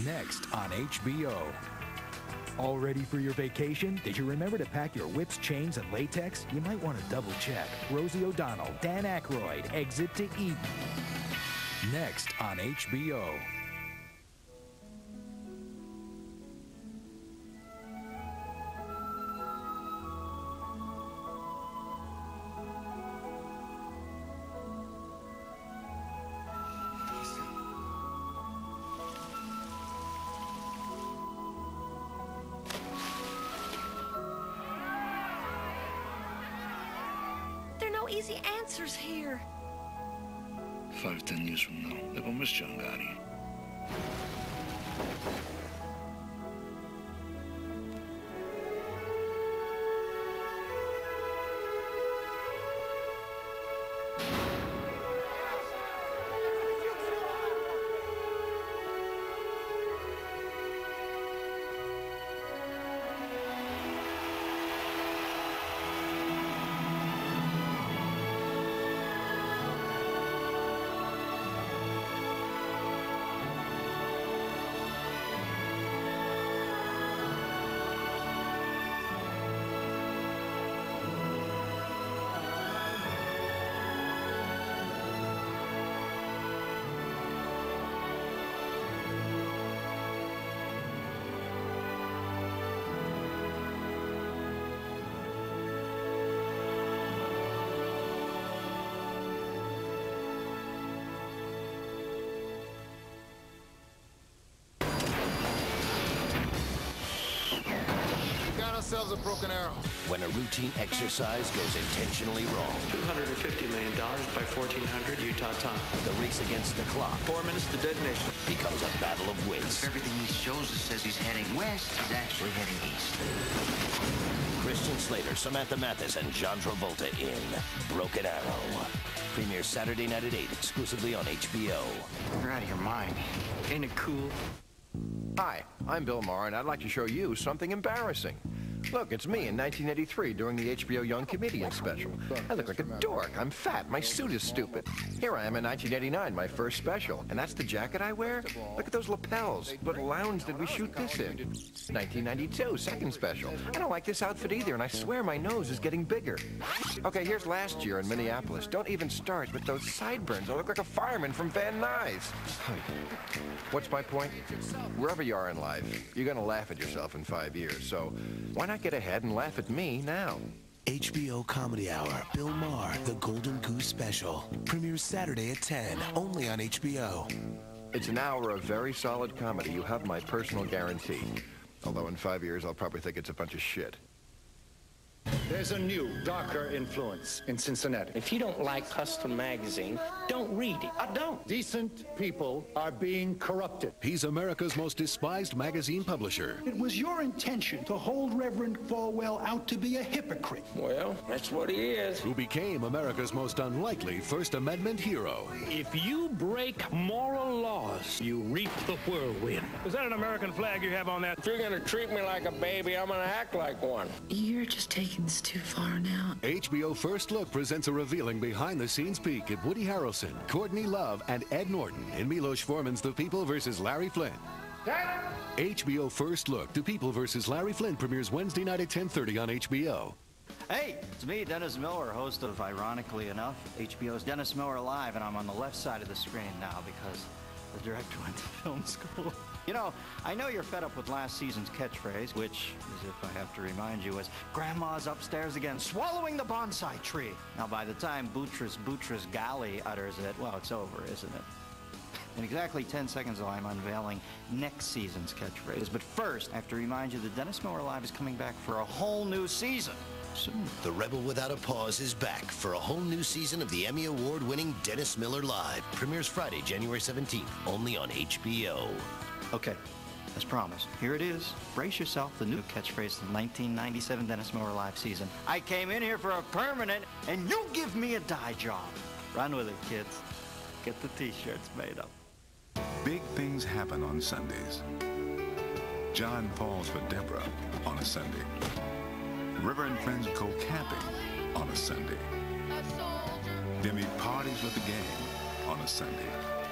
Next on HBO. All ready for your vacation? Did you remember to pack your whips, chains, and latex? You might want to double check. Rosie O'Donnell, Dan Aykroyd, Exit to Eden. Next on HBO. There are no easy answers here. 5, 10 years from now, ne bomo ščangari. A broken arrow. When a routine exercise goes intentionally wrong. $250 million by 1400 Utah time. The race against the clock. 4 minutes to detonation. Becomes a battle of wits. Everything he shows us says he's heading west. He's actually heading east. Christian Slater, Samantha Mathis, and John Travolta in Broken Arrow. Premieres Saturday night at 8, exclusively on HBO. You're out of your mind. Ain't it cool? Hi, I'm Bill Maher, and I'd like to show you something embarrassing. Look, it's me in 1983 during the HBO Young Comedian special. I look like a dork. I'm fat. My suit is stupid. Here I am in 1989, my first special. And that's the jacket I wear? Look at those lapels. What lounge did we shoot this in? 1992, second special. I don't like this outfit either, and I swear my nose is getting bigger. Okay, here's last year in Minneapolis. Don't even start with those sideburns. I look like a fireman from Van Nuys. What's my point? Wherever you are in life, you're going to laugh at yourself in 5 years. So why not get ahead and laugh at me now? HBO Comedy Hour, Bill Maher, The Golden Goose Special. Premieres Saturday at 10, only on HBO. It's an hour of very solid comedy. You have my personal guarantee. Although in 5 years, I'll probably think it's a bunch of shit. There's a new, darker influence in Cincinnati. If you don't like Custom Magazine, don't read it. I don't. Decent people are being corrupted. He's America's most despised magazine publisher. It was your intention to hold Reverend Falwell out to be a hypocrite. Well, that's what he is. Who became America's most unlikely First Amendment hero. If you break moral laws, you reap the whirlwind. Is that an American flag you have on that? If you're gonna treat me like a baby, I'm gonna act like one. You're just taking this too far now. HBO First Look presents a revealing behind-the-scenes peek at Woody Harrelson, Courtney Love, and Ed Norton in Milos Forman's The People vs. Larry Flynn. HBO First Look, The People vs. Larry Flynn premieres Wednesday night at 10:30 on HBO. Hey, it's me, Dennis Miller, host of, ironically enough, HBO's Dennis Miller Live, and I'm on the left side of the screen now because the director went to film school. You know, I know you're fed up with last season's catchphrase, which, as if I have to remind you, was Grandma's upstairs again, swallowing the bonsai tree. Now, by the time Boutros Ghali utters it, well, it's over, isn't it? In exactly 10 seconds, though, I'm unveiling next season's catchphrase. But first, I have to remind you that Dennis Miller Live is coming back for a whole new season soon. The Rebel Without a Pause is back for a whole new season of the Emmy Award-winning Dennis Miller Live. Premieres Friday, January 17th, only on HBO. Okay, as promised, here it is. Brace yourself, the new catchphrase of the 1997 Dennis Miller Live season. I came in here for a permanent, and you give me a dye job. Run with it, kids. Get the T-shirts made up. Big things happen on Sundays. John falls for Deborah on a Sunday. River and friends go camping on a Sunday. Demi parties with the gang on a Sunday.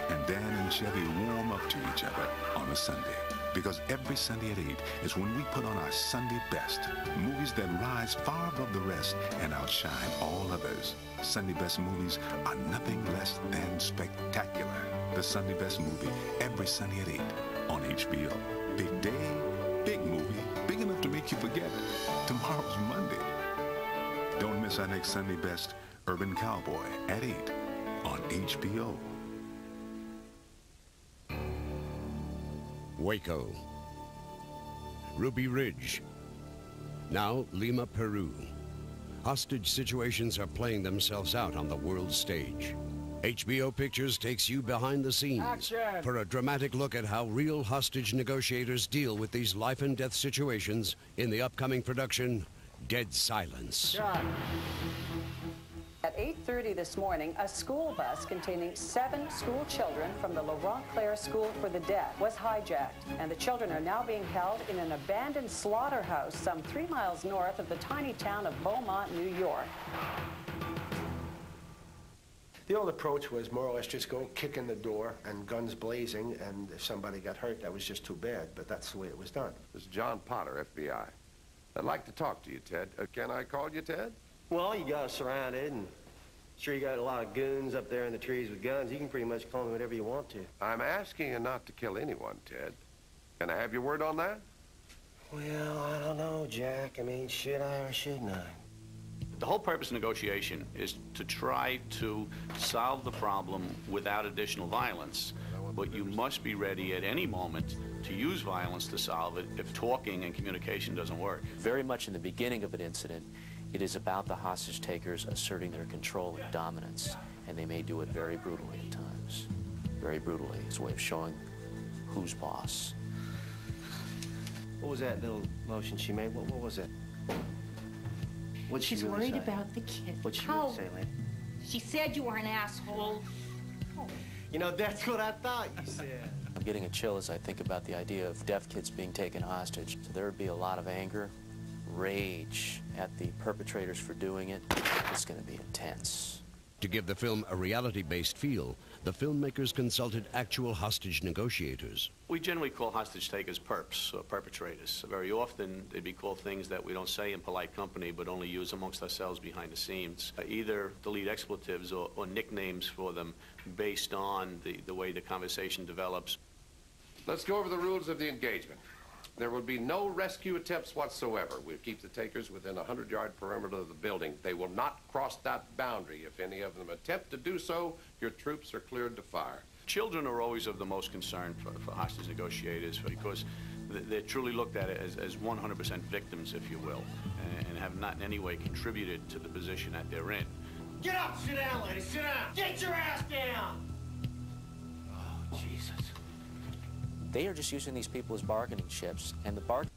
And Dan and Chevy warm up to each other on a Sunday. Because every Sunday at 8 is when we put on our Sunday best. Movies that rise far above the rest and outshine all others. Sunday best movies are nothing less than spectacular. The Sunday best movie, every Sunday at 8 on HBO. Big day, big movie, big enough to make you forget tomorrow's Monday. Don't miss our next Sunday best, Urban Cowboy, at 8 on HBO. Waco, Ruby Ridge, now Lima, Peru. Hostage situations are playing themselves out on the world stage. HBO Pictures takes you behind the scenes for a dramatic look at how real hostage negotiators deal with these life and death situations in the upcoming production, Dead Silence. At 8:30 this morning, a school bus containing 7 school children from the Laurent Claire School for the Deaf was hijacked, and the children are now being held in an abandoned slaughterhouse some 3 miles north of the tiny town of Beaumont, New York. The old approach was more or less just go kick in the door and guns blazing, and if somebody got hurt, that was just too bad, but that's the way it was done. This is John Potter, FBI. I'd like to talk to you, Ted. Can I call you Ted? Well, you got us surrounded, and sure you got a lot of goons up there in the trees with guns. You can pretty much call me whatever you want to. I'm asking you not to kill anyone, Ted. Can I have your word on that? Well, I don't know, Jack. I mean, should I or shouldn't I? The whole purpose of negotiation is to try to solve the problem without additional violence. But you must be ready at any moment to use violence to solve it if talking and communication doesn't work. Very much in the beginning of an incident, it is about the hostage takers asserting their control and dominance, and they may do it very brutally at times. Very brutally. It's a way of showing who's boss. What was that little motion she made? What was it? What'd she She's really worried say? about the kid. What'd she really say, lady? She said you were an asshole. You know, that's what I thought you said. I'm getting a chill as I think about the idea of deaf kids being taken hostage. So there would be a lot of anger, rage at the perpetrators for doing it. It's going to be intense. To give the film a reality-based feel, the filmmakers consulted actual hostage negotiators. We generally call hostage takers perps, or perpetrators. Very often, they'd be called things that we don't say in polite company, but only use amongst ourselves behind the scenes. Either delete expletives or nicknames for them based on the way the conversation develops. Let's go over the rules of the engagement. There will be no rescue attempts whatsoever. We'll keep the takers within a 100-yard perimeter of the building. They will not cross that boundary. If any of them attempt to do so, your troops are cleared to fire. Children are always of the most concern for hostage negotiators because they're truly looked at as 100% victims, if you will, and have not in any way contributed to the position that they're in. Get up! Sit down, lady! Sit down! Get your ass down! Oh, Jesus. They are just using these people as bargaining chips, and the bargaining